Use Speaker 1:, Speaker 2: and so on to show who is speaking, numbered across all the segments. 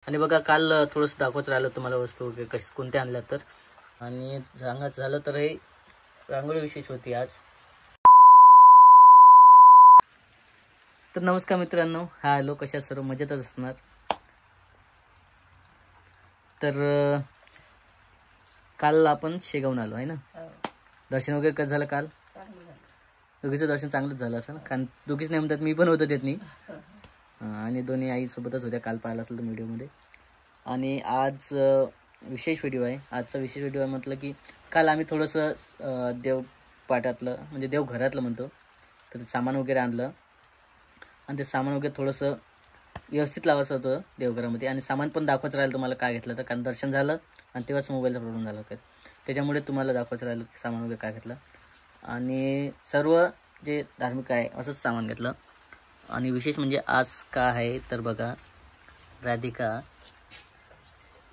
Speaker 1: आणि बघा काल थोडंसं दाखवत राहिलं तुम्हाला वस्तू वगैरे कशी कोणत्या आणल्या तर. आणि सांगायचं झालं तर हे रांगोळी विशेष होती आज. तर नमस्कार मित्रांनो, हा हॅलो, कशा सर्व मजेतच असणार. तर काल आपण शेगावून आलो आहे ना. दर्शन वगैरे कसं झालं काल? दोघीचं दर्शन चांगलंच झालं असं, कारण दोघीच नाही म्हणतात, मी पण होतो त्यातनी. आणि दोन्ही आईसोबतच होत्या काल, पाहिला असेल तर व्हिडिओमध्ये. आणि आज विशेष व्हिडिओ आहे. आजचा विशेष व्हिडिओ आहे म्हटलं की काल आम्ही थोडंसं देवपाठातलं म्हणजे देवघरातलं म्हणतो, तर ते सामान वगैरे आणलं. आणि ते सामान वगैरे थोडंसं व्यवस्थित लावायचं होतं देवघरामध्ये. आणि सामान पण दाखवायचं राहिलं तुम्हाला काय घेतलं तर, कारण दर्शन झालं आणि तेव्हाच मोबाईलचा प्रॉब्लेम झाला काय, त्याच्यामुळे तुम्हाला दाखवायचं राहिलं की सामान वगैरे काय घेतलं. आणि सर्व जे धार्मिक आहे असंच सामान घेतलं. आणि विशेष म्हणजे आज का आहे तर बघा, राधिका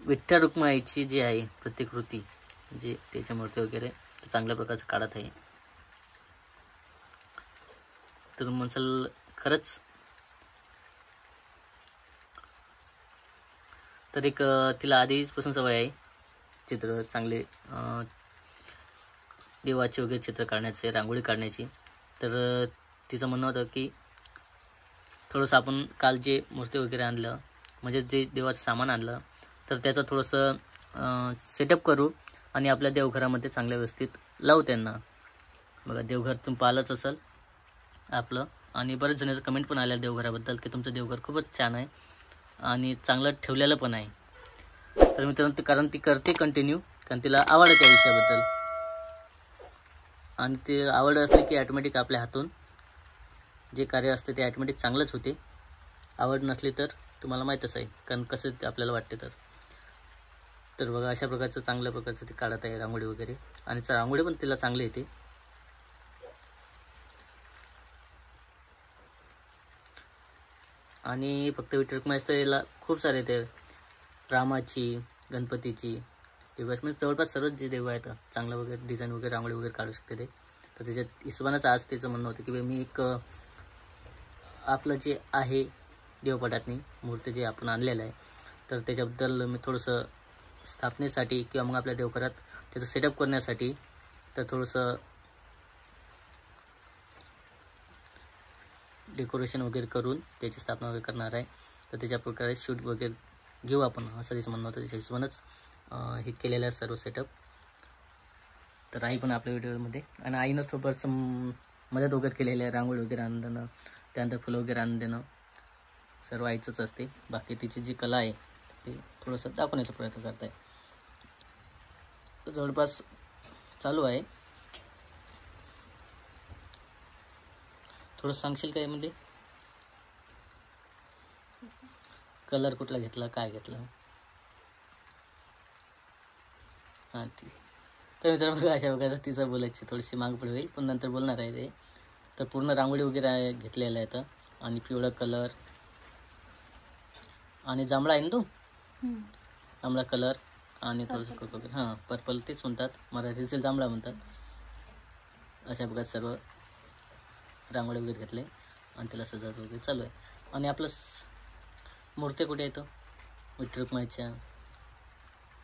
Speaker 1: विठ्ठल रुक्माईची जी आहे प्रतिकृती, जे त्याच्या मूर्ती वगैरे ते चांगल्या प्रकारचं काढत आहे. तर म्हणसाल खरंच तर एक तिला आधीपासून सवय आहे चित्र चांगले देवाचे वगैरे चित्र काढण्याचे, रांगोळी काढण्याची. तर तिचं म्हणणं होतं की थोडंसं आपण काल जे मूर्ती वगैरे आणलं म्हणजे जे देवाचं सामान आणलं तर त्याचं थोडंसं सेटअप करू आणि आपल्या देवघरामध्ये चांगल्या व्यवस्थित लावू त्यांना. बघा देवघर तुम्ही पाहिलंच असेल आपलं. आणि बरेच जणांचं कमेंट पण आल्या देवघराबद्दल की तुमचं देवघर खूपच छान आहे आणि चांगलं ठेवलेलं पण आहे. तर मित्रांनो कारण ती करते कंटिन्यू, कारण तिला आवड आहे त्या विषयाबद्दल. आणि ते आवड असली की ॲटोमॅटिक आपल्या हातून जे कार्य असते ते ॲटोमॅटिक चांगलंच होते. आवड नसली तर तुम्हाला माहीतच आहे, कारण कसं ते आपल्याला वाटते. तर बघा अशा प्रकारचं चांगल्या प्रकारचं ते काढत आहे रांगोळी वगैरे. आणि रांगोळी पण तिला चांगली येते. आणि फक्त विठ्ठल रुक्माईचं याला खूप सारे ते रामाची, गणपतीची, देवाची म्हणजे जवळपास सर्वच जे देव आहेत चांगलं वगैरे डिझाईन वगैरे रांगोळी वगैरे काढू शकते ते. तर त्याच्यात हिशोबानंच आज त्याचं म्हणणं होतं की मी एक आपलं जे आहे देवपाठातनी मूर्ती जे आपण आणलेलं आहे तर त्याच्याबद्दल मी थोडंसं स्थापनेसाठी किंवा मग आपल्या देवघरात त्याचं सेटअप करण्यासाठी तर थोडंसं डेकोरेशन वगैरे करून त्याची स्थापना वगैरे करणार आहे. तर त्याच्या प्रकारे शूट वगैरे घेऊ आपण असं त्याचं म्हणणं होतं. त्याच्या हिशोबानंच हे केलेलं आहे सर्व सेटअप. तर आई पण आपल्या व्हिडिओमध्ये आणि आईनंच थोडंसं मदत वगैरे केलेली आहे, रांगोळी वगैरे आणून देणं, त्यानंतर फुलं वगैरे आणून देणं सर्व आईचंच असते. बाकी तिची जी कला आहे ते थोडंसं दाखवण्याचा प्रयत्न करत आहे. जवळपास चालू आहे. थोडं सांगशील काय म्हणजे कलर कुठला घेतला, काय घेतलं? हां ठीक. तर मित्रांनो बघा अशा प्रकारचं तिचं बोलायची थोडीशी माग पुढे होईल, पण नंतर बोलणार आहे ते. तर पूर्ण रांगोळी वगैरे घेतलेलं आहे तर. आणि पिवळा कलर आणि जांभळा आहे ना तो, जांभळा कलर आणि थोडंसं वगैरे हां पर्पल तेच म्हणतात, मराठीचे जांभळा म्हणतात. अशा प्रकारे सर्व रांगोळी वगैरे घेतले आणि त्याला सजावट वगैरे चालू आहे. आणि आपलं मूर्ती कुठे येतं विठ्ठल रुक्माईच्या,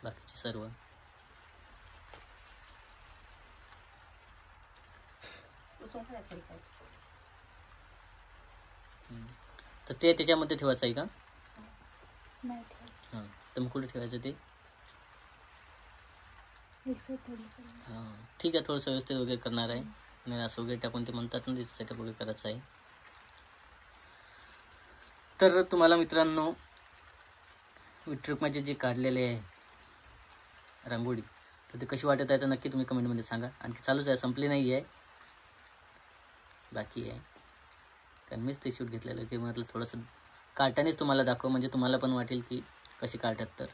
Speaker 1: बाकीचे सर्व. तर ते त्याच्यामध्ये ठेवायचं आहे का? हां तर मग कुठे ठेवायचं ते? हां ठीक आहे. थोडंसं व्यवस्थित वगैरे करणार आहे आणि असं वगैरे टाकून ते म्हणतात ना त्याचं सेटअप वगैरे करायचं आहे. तर तुम्हाला मित्रांनो विठ्ठल रुक्माईचे जे काढलेले आहे रांगोळी तर ते कशी वाटत आहे तर नक्की तुम्ही कमेंटमध्ये सांगा. आणखी चालूच आहे, संपली नाही आहे, बाकी आहे. कारण मीच ते शूट घेतलेलं की म्हटलं थोडंसं काढतानाच तुम्हाला दाखव, म्हणजे तुम्हाला पण वाटेल की कशी काढतात. तर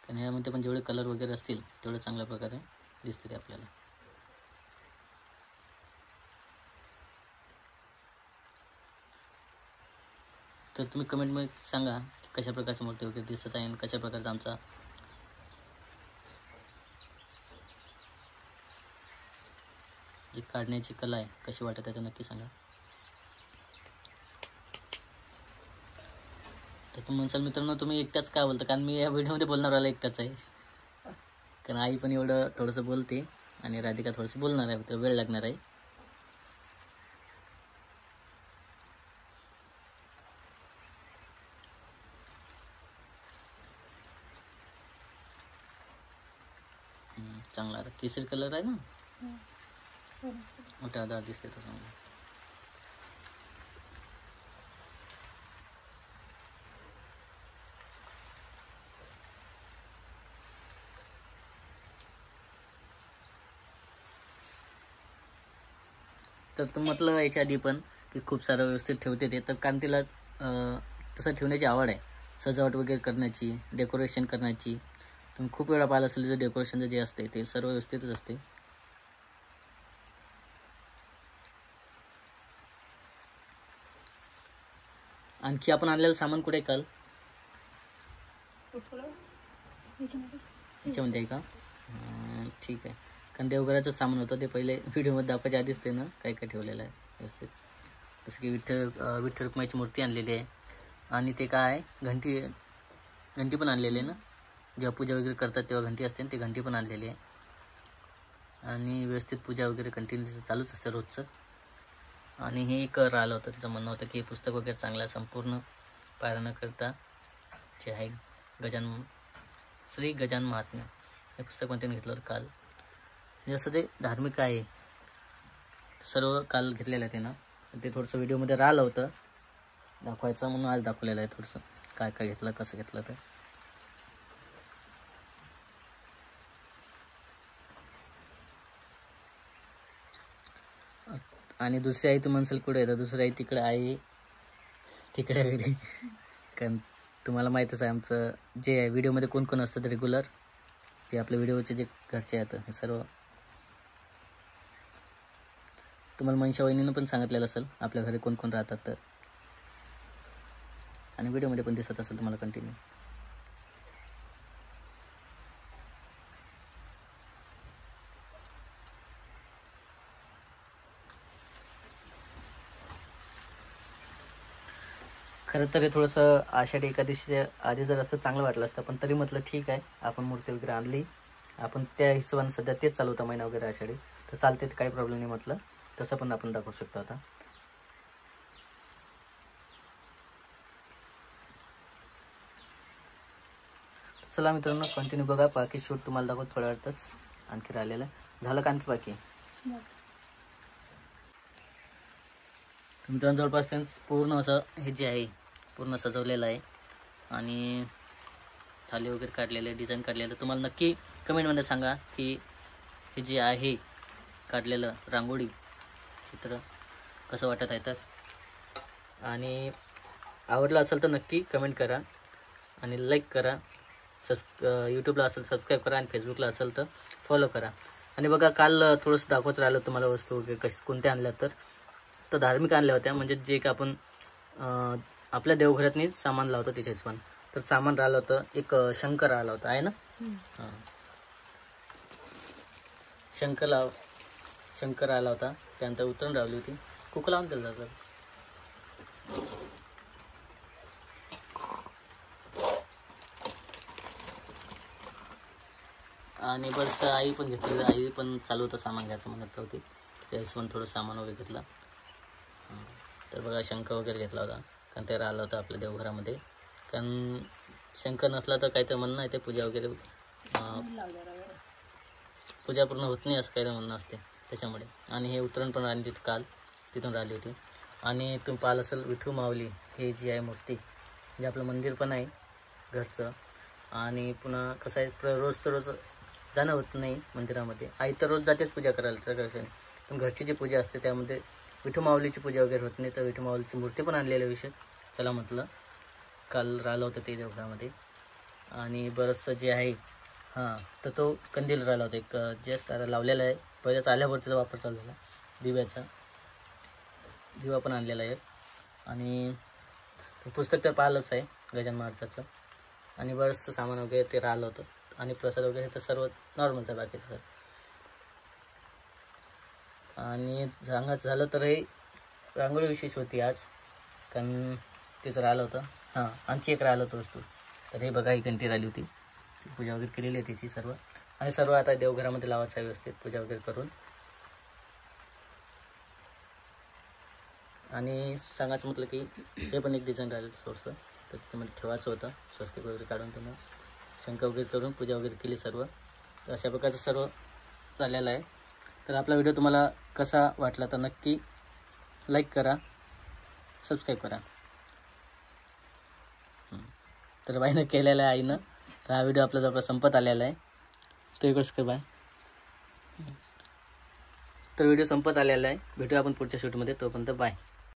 Speaker 1: कारण यामध्ये पण जेवढे कलर वगैरे असतील तेवढं चांगल्या प्रकारे दिसते ते आपल्याला. तर तुम्ही कमेंटमध्ये सांगा की कशा प्रकारची मूर्ती वगैरे दिसत आहे आणि कशा प्रकारचा आमचा जी काढण्याची कला आहे कशी वाटत त्याचं नक्की सांगा. त्याचं म्हणसाल मित्रांनो तुम्ही एकटाच काय बोलता, कारण मी या व्हिडिओमध्ये बोलणार वाला एकटाच आहे. कारण आई पण एवढं थोडंसं बोलते आणि राधिका थोडंसं बोलणार आहे, तर वेळ लागणार आहे. चांगला आता केसरी कलर आहे ना, मोठ्या आधार दिसते तो चांगला. तर म्हटलं याच्या आधी पण की खूप सारं व्यवस्थित ठेवते ते, तर कारण तिला तसं ठेवण्याची आवड आहे, सजावट वगैरे करण्याची, डेकोरेशन करण्याची. तुम्ही खूप वेळा पाहिलं असेल जे डेकोरेशनचं जे असते ते सर्व व्यवस्थितच असते. आणखी आपण आणलेलं सामान कुठे काल याच्यामध्ये आहे का? ठीक आहे. कारण देवघराचं सामान होतं ते पहिले व्हिडिओमध्ये दाखवायच्या आधीच ते ना काय काय ठेवलेलं आहे व्यवस्थित. जसं की विठ्ठल रुक्माईची मूर्ती आणलेली आहे आणि ते काय घंटी पण आणलेली आहे ना, जेव्हा पूजा वगैरे करतात तेव्हा घंटी असते ना, ती घंटी पण आणलेली आहे. आणि व्यवस्थित पूजा वगैरे कंटिन्यू चालूच असते रोजचं. आणि हे एक राहिलं होतं, तिचं म्हणणं होतं की पुस्तक वगैरे चांगलं संपूर्ण पारायण करता जे आहे श्री गजानन महात्म्य हे पुस्तक पण त्यांनी घेतलं होतं काल. जसं ते धार्मिक आहे सर्व काल घेतलेलं आहे त्यानं. ते थोडंसं व्हिडिओमध्ये राहिलं होतं दाखवायचं म्हणून आज दाखवलेलं आहे थोडंसं काय काय घेतलं कसं घेतलं तर. आणि दुसरी आई तू म्हणसाल कुठे आहे, तर दुसरी आई तिकडे आहे, तिकडे वेगळी. कारण तुम्हाला माहीतच आहे आमचं जे व्हिडिओमध्ये कोण कोण असतं रेग्युलर, ते आपल्या व्हिडिओचे जे घरचे आहेत हे सर्व तुम्हाला मनीषा वहिनीनं पण सांगितलेलं असेल आपल्या घरी कोण कोण राहतात तर, आणि व्हिडिओमध्ये पण दिसत असेल तुम्हाला कंटिन्यू. खरं तर हे थोडंसं आषाढी एकादशीच्या आधी जर असतं चांगलं वाटलं असतं, पण तरी म्हटलं ठीक आहे आपण मूर्ती वगैरे आणली, आपण त्या हिशोबाने सध्या तेच चालू होता महिना वगैरे आषाढी, तर चालते काही प्रॉब्लेम नाही. म्हटलं तसं पण आपण दाखवू शकतो आता. चला मित्रांनो कंटिन्यू बघा, बाकी शूट तुम्हाला दाखवत थोड्या वेळातच. आणखी राहिलेलं झालं का आणखी बाकी मित्रांनो? जवळपास पूर्ण असं हे जे आहे पूर्ण सजवलेलं आहे आणि थाली वगैरे काढलेले, डिझाईन काढलेलं. तुम्हाला नक्की कमेंटमध्ये सांगा की हे जे आहे काढलेलं रांगोळी चित्र कसं वाटत आहे तर. आणि आवडलं असेल तर नक्की कमेंट करा आणि लाईक करा. यूट्यूबला असेल सबस्क्राईब करा आणि फेसबुकला असेल तर फॉलो करा. आणि बघा काल थोडंसं दाखवत राहिलं तुम्हाला वस्तू वगैरे कोणत्या आणल्या तर धार्मिक आणल्या होत्या, म्हणजे जे की आपण आपल्या देवघरातनी सामान लावतो तिथेच. पण तर सामान राहिलं होतं एक शंकर राहिला होता आहे ना, हां शंकर आला होता. त्यानंतर उतरून राहिली होती, कुक लावून दिलं जातं. आणि बस आई पण घेतली, आई पण चालू होतं सामान घ्यायचं म्हणत होती, त्या हिशोबाने थोडं सामान वगैरे घेतलं. तर बघा शंख वगैरे घेतला होता, कारण ते राहिलं होतं आपल्या देवघरामध्ये. कारण शंकर नसला तर काहीतरी म्हणणं आहे ते पूजा वगैरे पूजा पूर्ण होत नाही असं काही म्हणणं असते त्याच्यामुळे. आणि हे उतरण पण राहिली तिथं काल, तिथून राहिली होती. आणि तुम्ही पाहिलं असेल विठू माऊली हे जी आहे मूर्ती, जे आपलं मंदिर पण आहे घरचं. आणि पुन्हा कसं आहे रोज तर रोज जाणं होत नाही मंदिरामध्ये, आई तर रोज जातेच पूजा करायला तर कसं आहे, पण घरची जी पूजा असते त्यामध्ये विठू माऊलीची पूजा वगैरे होत नाही. तर विठू माऊलीची मूर्ती पण आणलेली विषय चला म्हटलं काल राहिलं होतं ते देवघरामध्ये. आणि बरंचसं जे आहे तर तो कंदील राहिला होता एक जस्ट लावलेला आहे, पहिल्याच आल्यावरतीचा वापर चाललेला दिव्याचा, दिवा पण आणलेला आहे. आणि पुस्तक तर पाहिलंच आहे गजानन महाराजाचं. आणि बरंचसं सामान वगैरे ते राहिलं होतं. आणि प्रसाद वगैरे तर सर्व नॉर्मलचं बाकीचं. आणि सांगायचं झालं तर हे रांगोळी विशेष होती आज, कारण तिचं राहिलं होतं. हां, आणखी एक राहिलं होतं वस्तू. तर हे बघा, ही घंटी राहिली होती. पूजा वगैरे केलेली आहे त्याची सर्व, आणि सर्व आता देवघरामध्ये लावायचं आहे व्यवस्थित पूजा वगैरे करून. आणि सांगायचं म्हटलं की हे पण एक डिझाईन राहिलं होतं सोर्स, तर त्यामध्ये ठेवायचं होतं. स्वस्तिक वगैरे काढून त्यांना शंख वगैरे करून पूजा वगैरे केली सर्व. तर अशा प्रकारचं सर्व झालेलं आहे. तर आपला व्हिडिओ तुम्हाला कसा वाटला तर नक्की लाईक करा, सबस्क्राईब करा. तर बाईनं केलेलं आहे आईनं. तर हा व्हिडिओ आपला जवळ संपत आलेला आहे. तो इकडंच कर बाय. तर व्हिडिओ संपत आलेला आहे. भेटूया आपण पुढच्या शूटमध्ये. तोपर्यंत बाय.